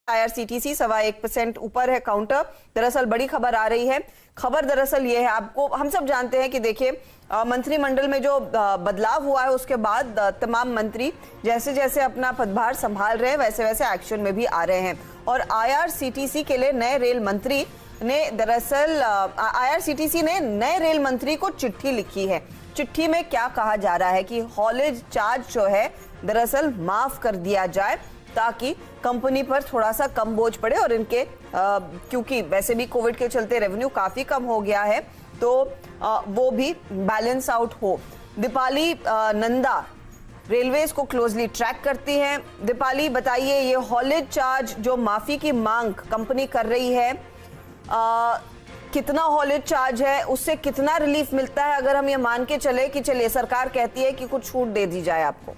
IRCTC 1.25% ऊपर है counter. दरअसल बड़ी खबर आ रही है। खबर दरअसल ये है, आपको हम सब जानते हैं कि देखिए मंत्रिमंडल में जो बदलाव हुआ है उसके बाद तमाम मंत्री जैसे जैसे अपना पदभार संभाल रहे हैं वैसे वैसे एक्शन में भी आ रहे हैं। और आईआरसीटीसी के लिए नए रेल मंत्री ने दरअसल आईआरसीटीसी ने नए रेल मंत्री को चिट्ठी लिखी है। चिट्ठी में क्या कहा जा रहा है कि हॉलेज चार्ज जो है दरअसल माफ कर दिया जाए ताकि कंपनी पर थोड़ा सा कम बोझ पड़े और इनके क्योंकि वैसे भी कोविड के चलते रेवेन्यू काफी कम हो गया है तो वो भी बैलेंस आउट हो। दीपाली नंदा रेलवेज को क्लोजली ट्रैक करती हैं। दीपाली बताइए, ये हॉलेज चार्ज जो माफी की मांग कंपनी कर रही है, कितना हॉलेज चार्ज है, उससे कितना रिलीफ मिलता है अगर हम ये मान के चले कि चलिए सरकार कहती है कि कुछ छूट दे दी जाए आपको?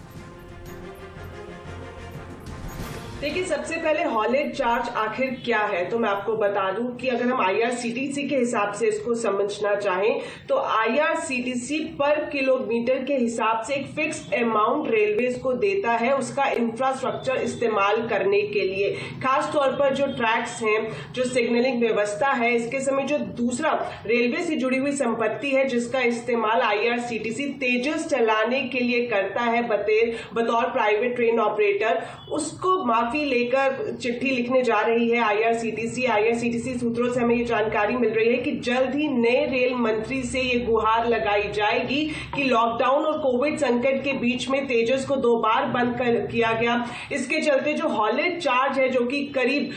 देखिए, सबसे पहले हॉलेज चार्ज आखिर क्या है तो मैं आपको बता दूं कि अगर हम आईआरसीटीसी के हिसाब से इसको समझना चाहें तो आईआरसीटीसी पर किलोमीटर के हिसाब से एक फिक्स अमाउंट रेलवेज को देता है उसका इंफ्रास्ट्रक्चर इस्तेमाल करने के लिए। खास तौर पर जो ट्रैक्स हैं, जो सिग्नलिंग व्यवस्था है, इसके समय जो दूसरा रेलवे से जुड़ी हुई संपत्ति है जिसका इस्तेमाल आईआरसीटीसी तेजस चलाने के लिए करता है बतौर प्राइवेट ट्रेन ऑपरेटर, उसको माफी लेकर चिट्ठी लिखने जा रही है आईआरसीटीसी सूत्रों से हमें ये जानकारी मिल रही है कि जल्द ही नए रेल मंत्री से ये गुहार लगाई जाएगी कि लॉकडाउन और कोविड संकट के बीच में तेजस को 2 बार बंद किया गया। इसके चलते जो हॉलेज चार्ज है जो कि करीब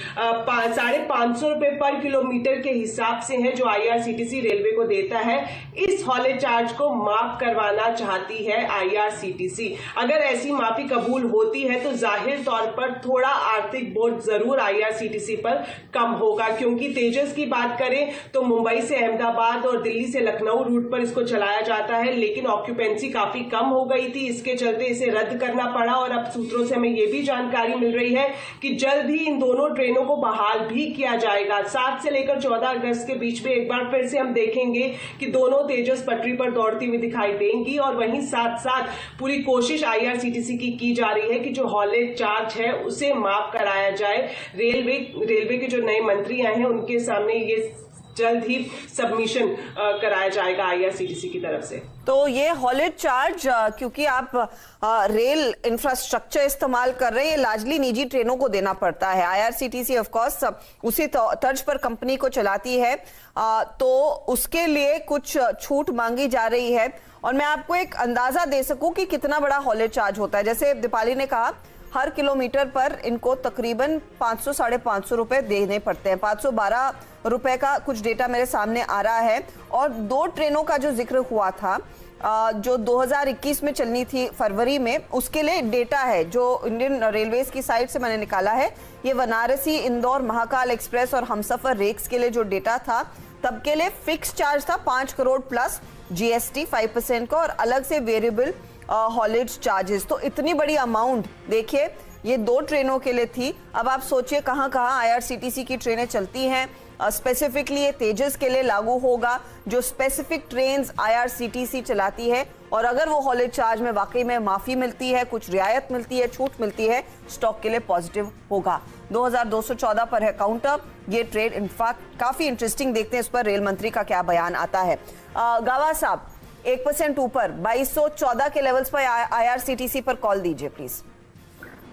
550 रुपए पर किलोमीटर के हिसाब से है जो आईआरसीटीसी रेलवे को देता है, इस हॉलेज चार्ज को माफ करवाना चाहती है आईआरसीटीसी। अगर ऐसी माफी कबूल होती है तो जाहिर तौर पर थोड़ा आर्थिक बोझ जरूर आईआरसीटीसी पर कम होगा, क्योंकि तेजस की बात करें तो मुंबई से अहमदाबाद और दिल्ली से लखनऊ रूट पर इसको चलाया जाता है, लेकिन ऑक्यूपेंसी काफी कम हो गई थी, इसके चलते इसे रद्द करना पड़ा। और अब सूत्रों से हमें यह भी जानकारी मिल रही है कि जल्द ही इन दोनों ट्रेनों को बहाल भी किया जाएगा। 7 से लेकर 14 अगस्त के बीच में एक बार फिर से हम देखेंगे कि दोनों तेजस पटरी पर दौड़ती हुई दिखाई देंगी। और वहीं साथ साथ पूरी कोशिश आईआरसीटीसी की जा रही है कि जो हॉलेज चार्ज है उसे माफ कराया जाए। रेलवे के जो नए मंत्री आए हैं उनके सामने ये जल्द ही सबमिशन कराया जाएगा आईआरसीटीसी की तरफ से। तो ये हॉलेज चार्ज क्योंकि आप रेल इंफ्रास्ट्रक्चर इस्तेमाल कर रहे हैं, ये लार्जली निजी ट्रेनों को देना पड़ता है। आईआरसीटीसी ऑफ कोर्स उसी तर्ज पर कंपनी को चलाती है, तो उसके लिए कुछ छूट मांगी जा रही है। और मैं आपको एक अंदाजा दे सकूं कि कितना बड़ा हॉलेज चार्ज होता है। जैसे दीपाली ने कहा, हर किलोमीटर पर इनको तकरीबन 500-550 रुपए देने पड़ते हैं। 512 रुपए का कुछ डेटा मेरे सामने आ रहा है। और 2 ट्रेनों का जो जिक्र हुआ था जो 2021 में चलनी थी फरवरी में, उसके लिए डेटा है जो इंडियन रेलवेज की साइट से मैंने निकाला है। ये बनारसी इंदौर महाकाल एक्सप्रेस और हमसफर रेक्स के लिए जो डेटा था तब के लिए फिक्स चार्ज था 5 करोड़ प्लस जीएसटी 5% का और अलग से वेरिएबल हॉलेज चार्जेस। तो इतनी बड़ी अमाउंट देखिए ये 2 ट्रेनों के लिए थी। अब आप सोचिए कहां कहां आईआरसीटीसी की ट्रेनें चलती हैं। स्पेसिफिकली ये तेजस के लिए लागू होगा, जो स्पेसिफिक ट्रेन्स आईआरसीटीसी चलाती है। और अगर वो हॉलेज चार्ज में वाकई में माफी मिलती है, कुछ रियायत मिलती है, छूट मिलती है, स्टॉक के लिए पॉजिटिव होगा। 2214 पर है काउंटर। ये ट्रेड इनफैक्ट काफी इंटरेस्टिंग, देखते हैं इस पर रेल मंत्री का क्या बयान आता है। गावा साहब, 1% ऊपर 2214 के लेवल्स पर आईआरसीटीसी पर कॉल दीजिए प्लीज।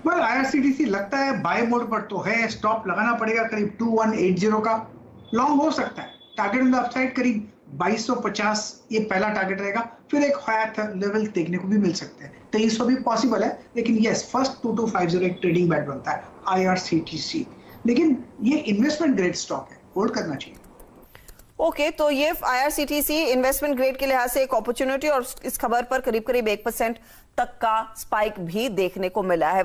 आईआरसीटीसी लगता है बाय मोड पर तो है, स्टॉप लगाना पड़ेगा करीब 2180 का। लॉन्ग हो सकता है, टारगेट ऑन द अपसाइड करीब 2250 ये पहला टारगेट रहेगा। फिर एक हायर लेवल देखने को भी मिल सकते हैं, 2300 भी पॉसिबल है, लेकिन यस फर्स्ट 2250 एक ट्रेडिंग बैट बनता है आईआरसीटीसी। लेकिन ये इन्वेस्टमेंट ग्रेड स्टॉक है, होल्ड करना चाहिए। ओके, तो ये आईआरसीटीसी इन्वेस्टमेंट ग्रेड के लिहाज से एक अपॉर्चुनिटी और इस खबर पर करीब 1% तक का स्पाइक भी देखने को मिला है।